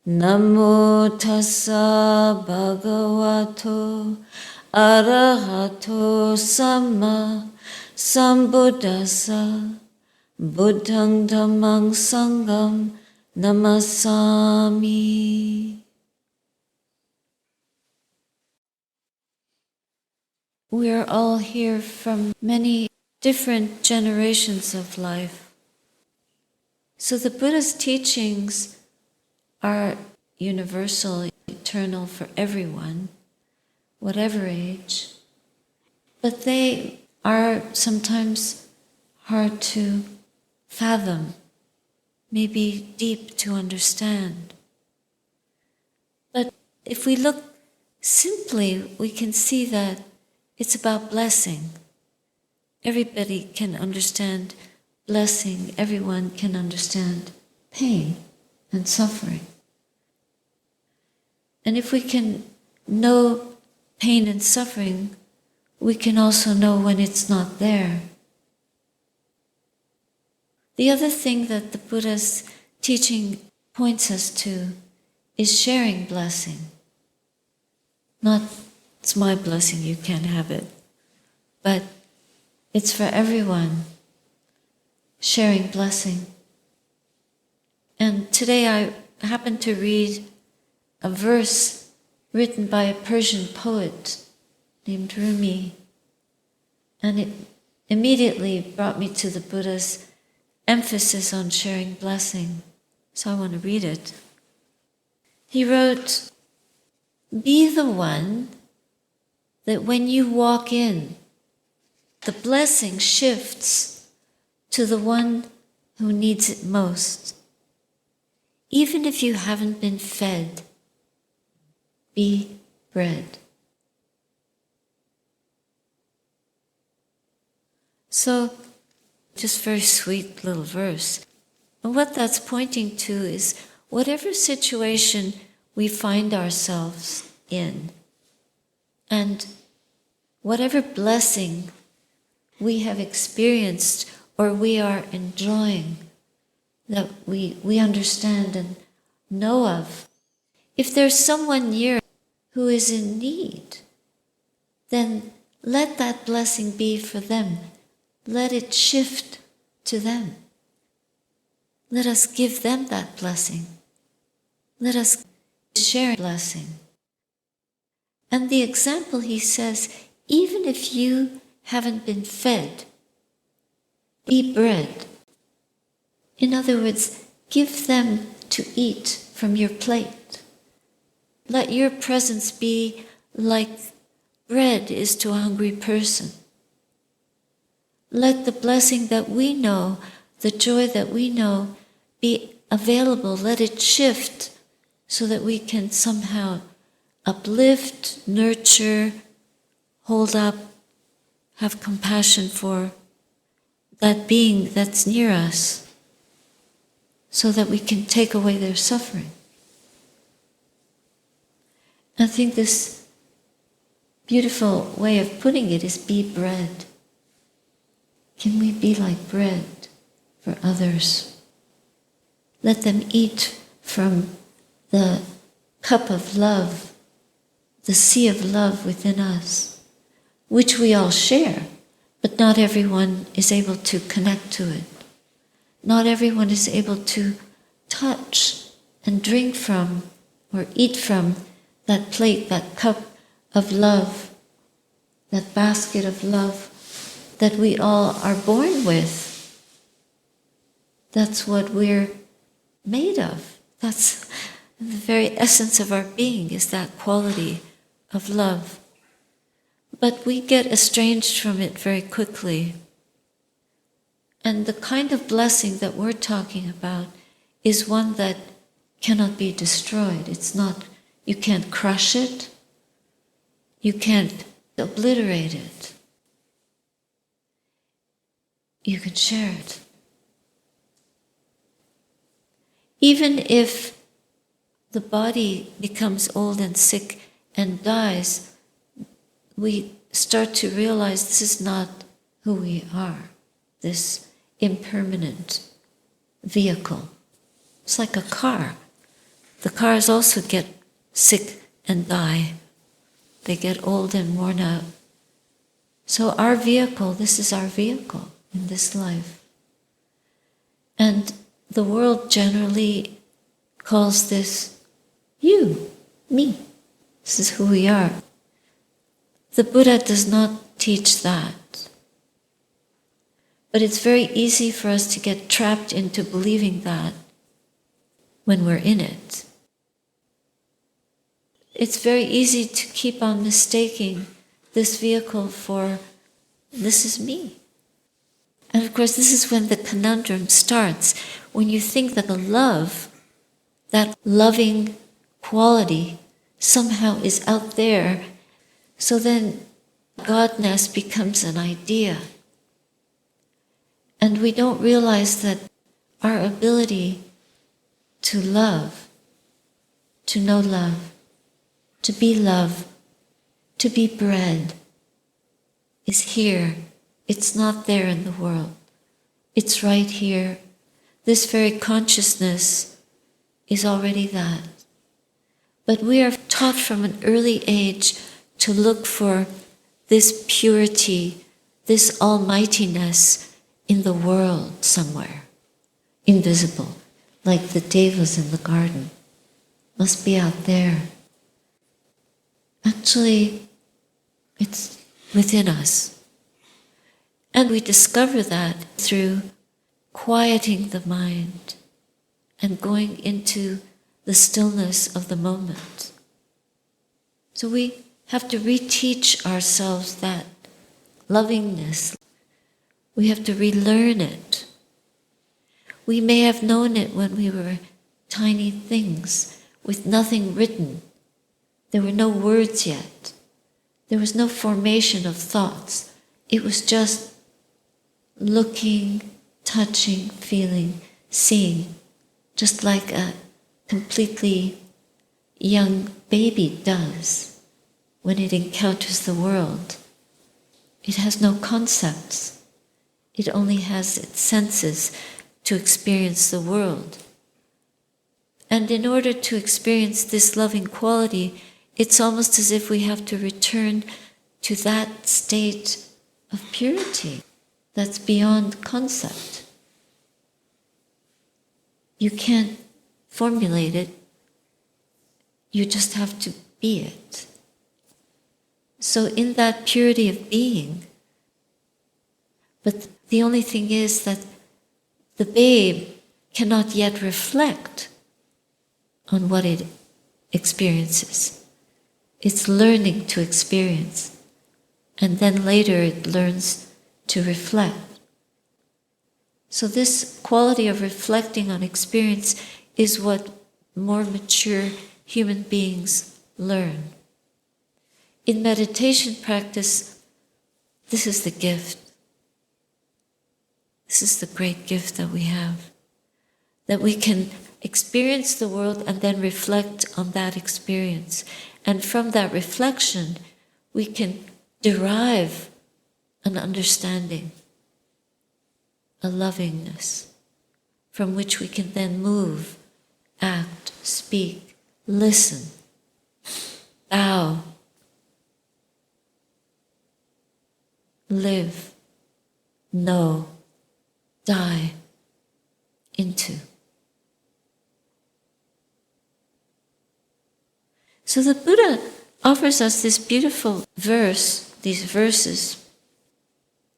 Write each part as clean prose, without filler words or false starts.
Namo tassa bhagavato arahato samma sambuddhassa buddhang dhammang sangham namasami. We are all here from many different generations of life. So the Buddha's teachings are universal, eternal for everyone, whatever age, but they are sometimes hard to fathom, maybe deep to understand. But if we look simply, we can see that it's about blessing. Everybody can understand blessing, everyone can understand pain and suffering. And if we can know pain and suffering, we can also know when it's not there. The other thing that the Buddha's teaching points us to is sharing blessing. Not, it's my blessing, you can't have it, but it's for everyone, sharing blessing. And today I happened to read a verse written by a Persian poet named Rumi, and it immediately brought me to the Buddha's emphasis on sharing blessing. So I want to read it. He wrote, "Be the one that when you walk in, the blessing shifts to the one who needs it most. Even if you haven't been fed, be bread." So, just very sweet little verse. And what that's pointing to is whatever situation we find ourselves in, and whatever blessing we have experienced or we are enjoying, that we understand and know of, if there's someone near who is in need, then let that blessing be for them. Let it shift to them. Let us give them that blessing. Let us share blessing. And the example, he says, even if you haven't been fed, be bread. In other words, give them to eat from your plate. Let your presence be like bread is to a hungry person. Let the blessing that we know, the joy that we know, be available. Let it shift so that we can somehow uplift, nurture, hold up, have compassion for that being that's near us, so that we can take away their suffering. I think this beautiful way of putting it is be bread. Can we be like bread for others? Let them eat from the cup of love, the sea of love within us, which we all share, but not everyone is able to connect to it. Not everyone is able to touch and drink from or eat from that plate, that cup of love, that basket of love that we all are born with. That's what we're made of. That's the very essence of our being, is that quality of love. But we get estranged from it very quickly. And the kind of blessing that we're talking about is one that cannot be destroyed. It's not, you can't crush it, you can't obliterate it. You can share it. Even if the body becomes old and sick and dies, we start to realize this is not who we are, this impermanent vehicle. It's like a car. the cars also get sick and die. They get old and worn out. So our vehicle, this is our vehicle in this life. And the world generally calls this you, me. This is who we are. The Buddha does not teach that. But it's very easy for us to get trapped into believing that when we're in it. It's very easy to keep on mistaking this vehicle for, this is me. And of course, this is when the conundrum starts. When you think that the love, that loving quality, somehow is out there, so then godness becomes an idea. And we don't realize that our ability to love, to know love, to be love, to be bread, is here. It's not there in the world. It's right here. This very consciousness is already that. But we are taught from an early age to look for this purity, this almightiness in the world somewhere, invisible, like the devas in the garden. Must be out there. Actually, it's within us. And we discover that through quieting the mind and going into the stillness of the moment. So we have to reteach ourselves that lovingness. We have to relearn it. We may have known it when we were tiny things with nothing written. There were no words yet. There was no formation of thoughts. It was just looking, touching, feeling, seeing, just like a completely young baby does when it encounters the world. It has no concepts. It only has its senses to experience the world. And in order to experience this loving quality, it's almost as if we have to return to that state of purity that's beyond concept. You can't formulate it. You just have to be it. So in that purity of being, but the only thing is that the babe cannot yet reflect on what it experiences. It's learning to experience, and then later it learns to reflect. So this quality of reflecting on experience is what more mature human beings learn. In meditation practice, this is the gift. This is the great gift that we have, that we can experience the world and then reflect on that experience. And from that reflection, we can derive an understanding, a lovingness, from which we can then move, act, speak, listen, bow, live, know, die into. So the Buddha offers us this beautiful verse, these verses,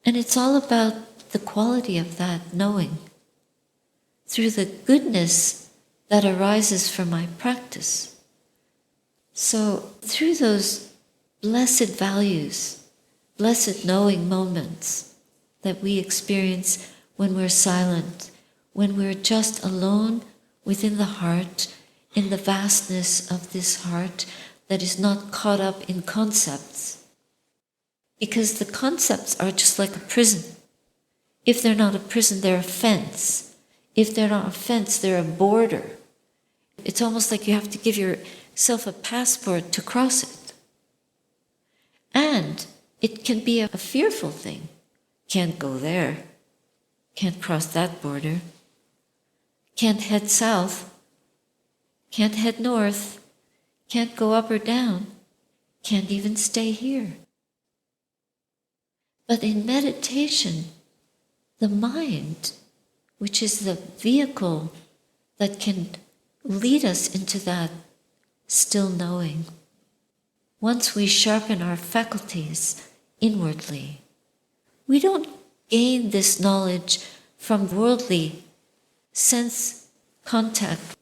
and it's all about the quality of that knowing through the goodness that arises from my practice. So through those blessed values, blessed knowing moments that we experience when we're silent, when we're just alone within the heart, in the vastness of this heart that is not caught up in concepts. Because the concepts are just like a prison. If they're not a prison, they're a fence. If they're not a fence, they're a border. It's almost like you have to give yourself a passport to cross it. And it can be a fearful thing. Can't go there. Can't cross that border. Can't head south. can't head north, can't go up or down, can't even stay here. But in meditation, the mind, which is the vehicle that can lead us into that still knowing, once we sharpen our faculties inwardly, we don't gain this knowledge from worldly sense contact,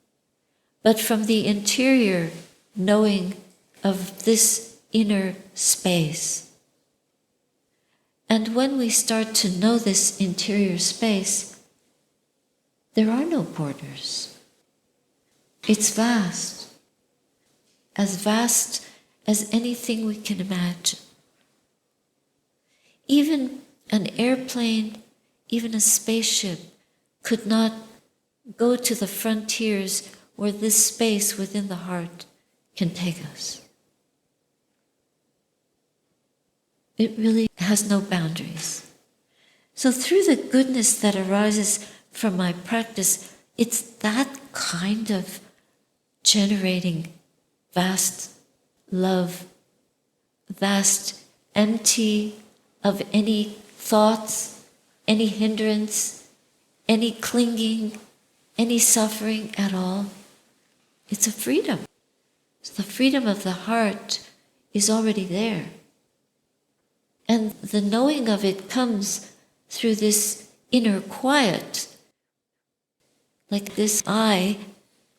but from the interior knowing of this inner space. And when we start to know this interior space, there are no borders. It's vast as anything we can imagine. Even an airplane, even a spaceship could not go to the frontiers where this space within the heart can take us. It really has no boundaries. So through the goodness that arises from my practice, it's that kind of generating vast love, vast empty of any thoughts, any hindrance, any clinging, any suffering at all. It's a freedom. So the freedom of the heart is already there. And the knowing of it comes through this inner quiet. Like this eye,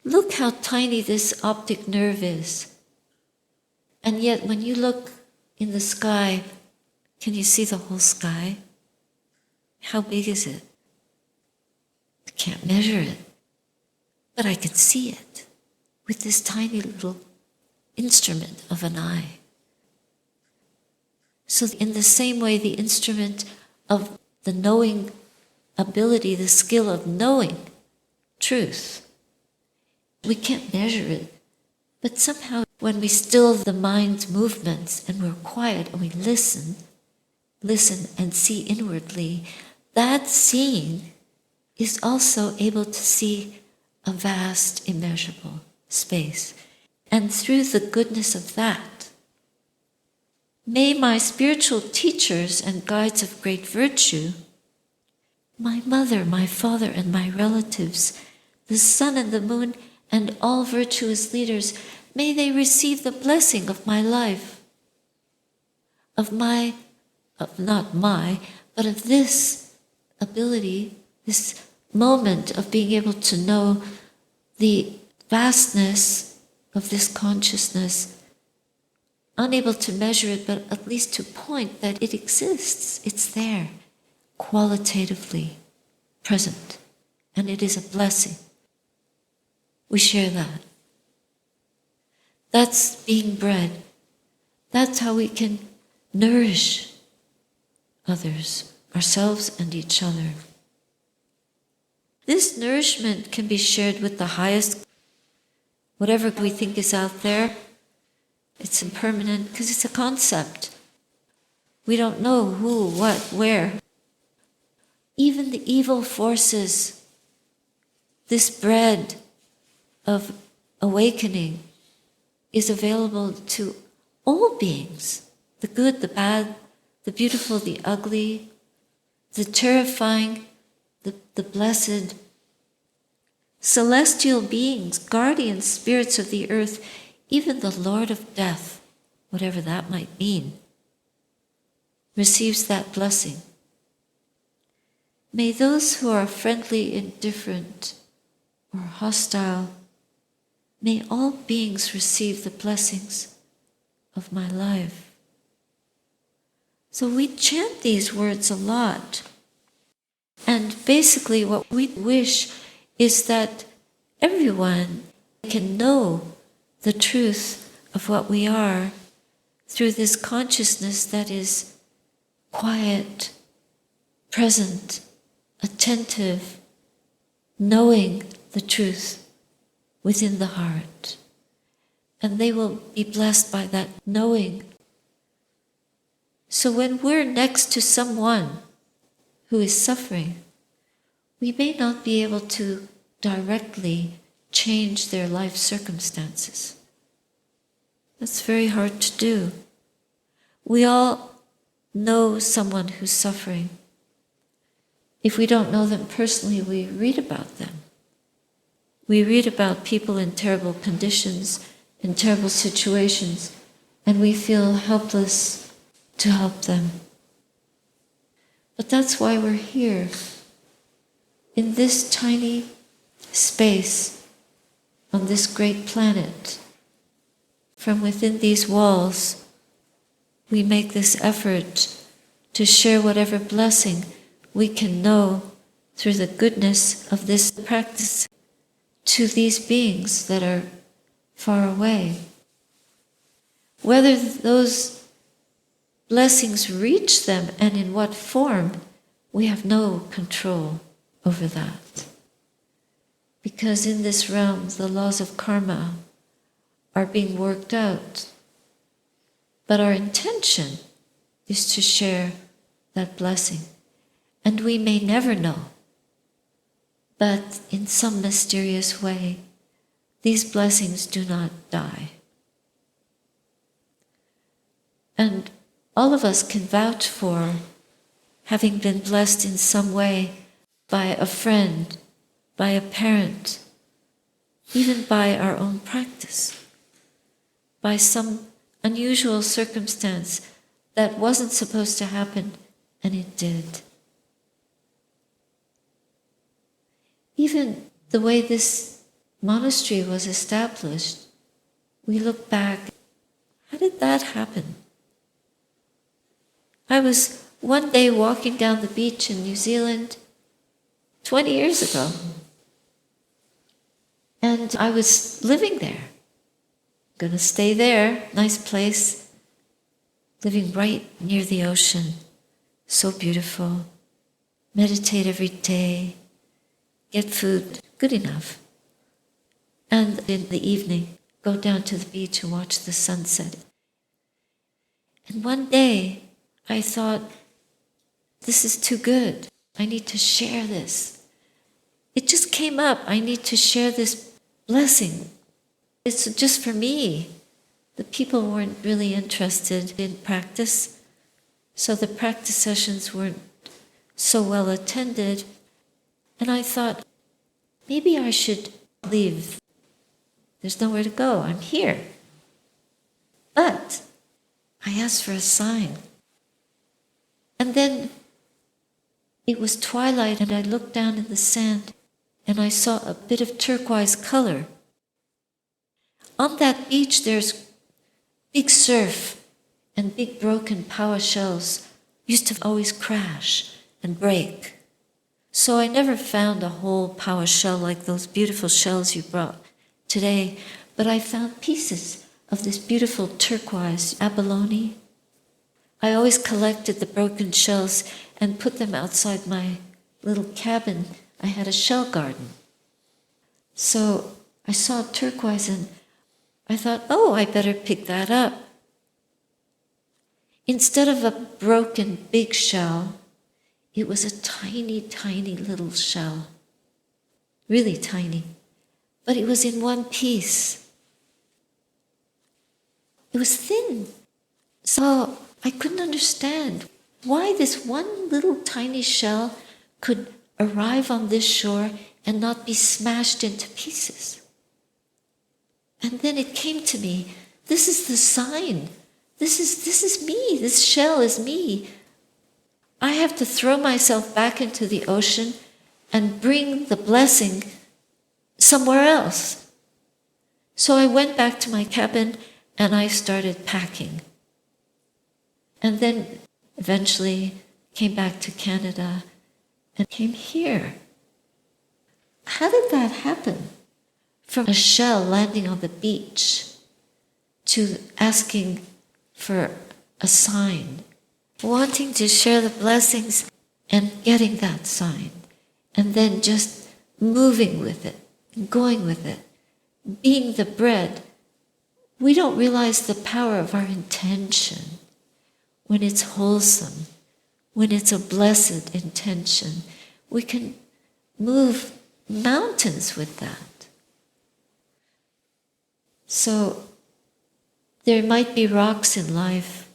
look how tiny this optic nerve is. And yet when you look in the sky, can you see the whole sky? How big is it? I can't measure it, but I can see it with this tiny little instrument of an eye. So in the same way, the instrument of the knowing ability, the skill of knowing truth, we can't measure it, but somehow when we still the mind's movements and we're quiet and we listen and see inwardly, that seeing is also able to see a vast, immeasurable space. And through the goodness of that, may my spiritual teachers and guides of great virtue, my mother, my father, and my relatives, the sun and the moon, and all virtuous leaders, may they receive the blessing of my life, of this ability, this moment of being able to know the vastness of this consciousness, unable to measure it, but at least to point that it exists, it's there, qualitatively present, and it is a blessing. We share that. That's being bred. That's how we can nourish others, ourselves and each other. This nourishment can be shared with the highest, whatever we think is out there. It's impermanent because it's a concept. We don't know who, what, where. Even the evil forces, this bread of awakening is available to all beings, the good, the bad, the beautiful, the ugly, the terrifying, the blessed. Celestial beings, guardian spirits of the earth, even the Lord of Death, whatever that might mean, receives that blessing. May those who are friendly, indifferent, or hostile, may all beings receive the blessings of my life. So we chant these words a lot. And basically what we wish is that everyone can know the truth of what we are through this consciousness that is quiet, present, attentive, knowing the truth within the heart. And they will be blessed by that knowing. So when we're next to someone who is suffering, we may not be able to directly change their life circumstances. That's very hard to do. We all know someone who's suffering. If we don't know them personally, we read about them. We read about people in terrible conditions, in terrible situations, and we feel helpless to help them. But that's why we're here, in this tiny space, on this great planet. From within these walls, we make this effort to share whatever blessing we can know through the goodness of this practice to these beings that are far away. Whether those blessings reach them and in what form, we have no control over that. Because in this realm, the laws of karma are being worked out. But our intention is to share that blessing. And we may never know. But in some mysterious way, these blessings do not die. And all of us can vouch for having been blessed in some way by a friend, by a parent, even by our own practice, by some unusual circumstance that wasn't supposed to happen, and it did. Even the way this monastery was established, we look back, how did that happen? I was one day walking down the beach in New Zealand 20 years ago, and I was living there. Going to stay there, nice place, living right near the ocean, so beautiful, meditate every day, get food, good enough. And in the evening, go down to the beach and watch the sunset. And one day, I thought, this is too good. I need to share this. It just came up. I need to share this blessing. It's just for me. The people weren't really interested in practice, so the practice sessions weren't so well attended. And I thought, maybe I should leave. There's nowhere to go. I'm here. But I asked for a sign. And then it was twilight, and I looked down in the sand, and I saw a bit of turquoise color. On that beach, there's big surf, and big broken power shells used to always crash and break. So I never found a whole power shell like those beautiful shells you brought today, but I found pieces of this beautiful turquoise abalone. I always collected the broken shells and put them outside my little cabin. I had a shell garden. So I saw turquoise and I thought, oh, I better pick that up. Instead of a broken big shell, it was a tiny, tiny little shell. Really tiny. But it was in one piece. It was thin. So I couldn't understand why this one little tiny shell could arrive on this shore and not be smashed into pieces. And then it came to me, this is the sign. This is me. This shell is me. I have to throw myself back into the ocean and bring the blessing somewhere else. So I went back to my cabin and I started packing. And then eventually came back to Canada and came here. How did that happen? From a shell landing on the beach to asking for a sign, wanting to share the blessings and getting that sign, and then just moving with it, going with it, being the bread. We don't realize the power of our intention when it's wholesome, when it's a blessed intention. We can move mountains with that. So there might be rocks in life,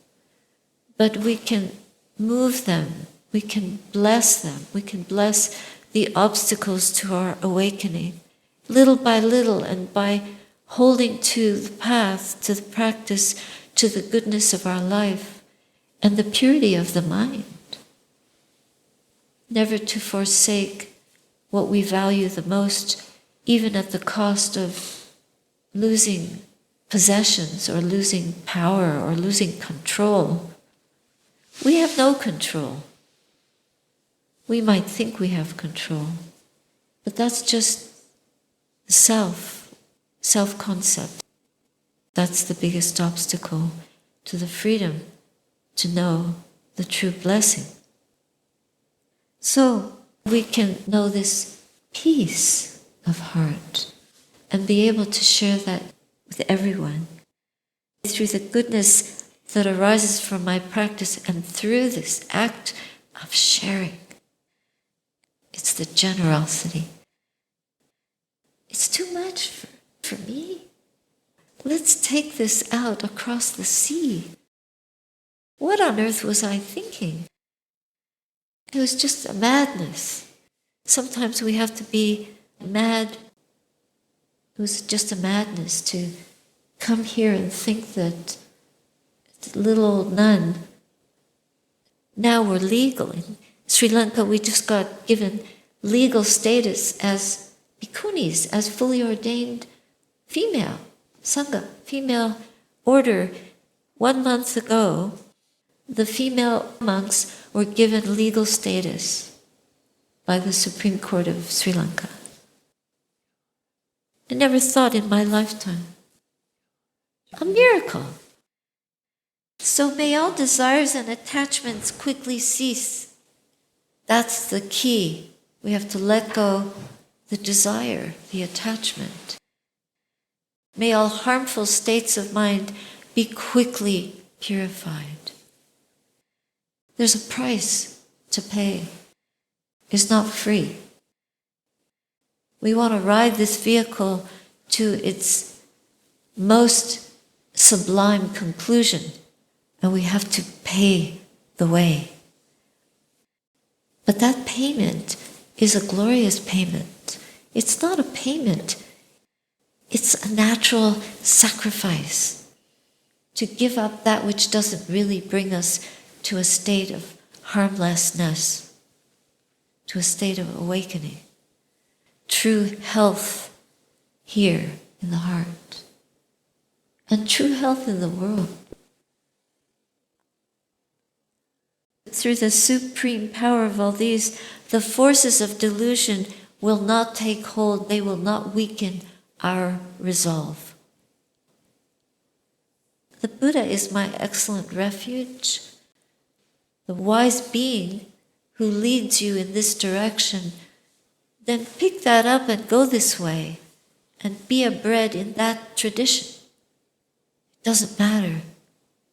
but we can move them, we can bless them, we can bless the obstacles to our awakening, little by little, and by holding to the path, to the practice, to the goodness of our life, and the purity of the mind. Never to forsake what we value the most, even at the cost of losing possessions or losing power or losing control. We have no control. We might think we have control, but that's just the self-concept. That's the biggest obstacle to the freedom to know the true blessing. So we can know this peace of heart and be able to share that with everyone. Through the goodness that arises from my practice and through this act of sharing. It's the generosity. It's too much for me. Let's take this out across the sea. What on earth was I thinking? It was just a madness. Sometimes we have to be mad. It was just a madness to come here and think that the little old nun, now we're legal. In Sri Lanka, we just got given legal status as bhikkhunis, as fully ordained female, sangha, female order. 1 month ago, the female monks were given legal status by the Supreme Court of Sri Lanka. I never thought in my lifetime. A miracle. So may all desires and attachments quickly cease. That's the key. We have to let go the desire, the attachment. May all harmful states of mind be quickly purified. There's a price to pay. It's not free. We want to ride this vehicle to its most sublime conclusion, and we have to pay the way. But that payment is a glorious payment. It's not a payment. It's a natural sacrifice to give up that which doesn't really bring us to a state of harmlessness, to a state of awakening, true health here in the heart, and true health in the world. Through the supreme power of all these, the forces of delusion will not take hold, they will not weaken our resolve. The Buddha is my excellent refuge. The wise being who leads you in this direction, then pick that up and go this way and be a bread in that tradition. It doesn't matter.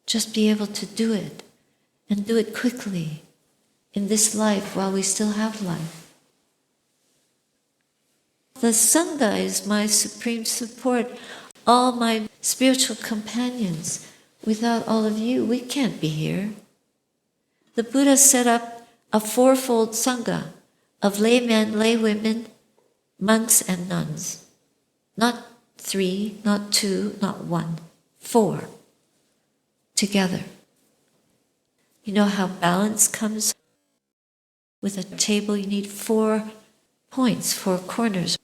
Just be able to do it and do it quickly in this life while we still have life. The Sangha is my supreme support, all my spiritual companions. Without all of you, we can't be here. The Buddha set up a fourfold Sangha of laymen, laywomen, monks and nuns. Not 3, not 2, not 1, 4 together. You know how balance comes? With a table you need 4 points, 4 corners.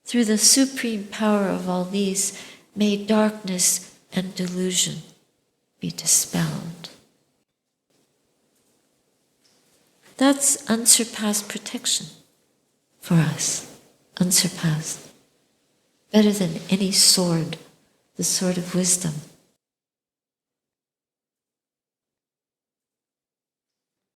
Through the supreme power of all these, may darkness and delusion be dispelled. That's unsurpassed protection for us, unsurpassed. Better than any sword, the sword of wisdom.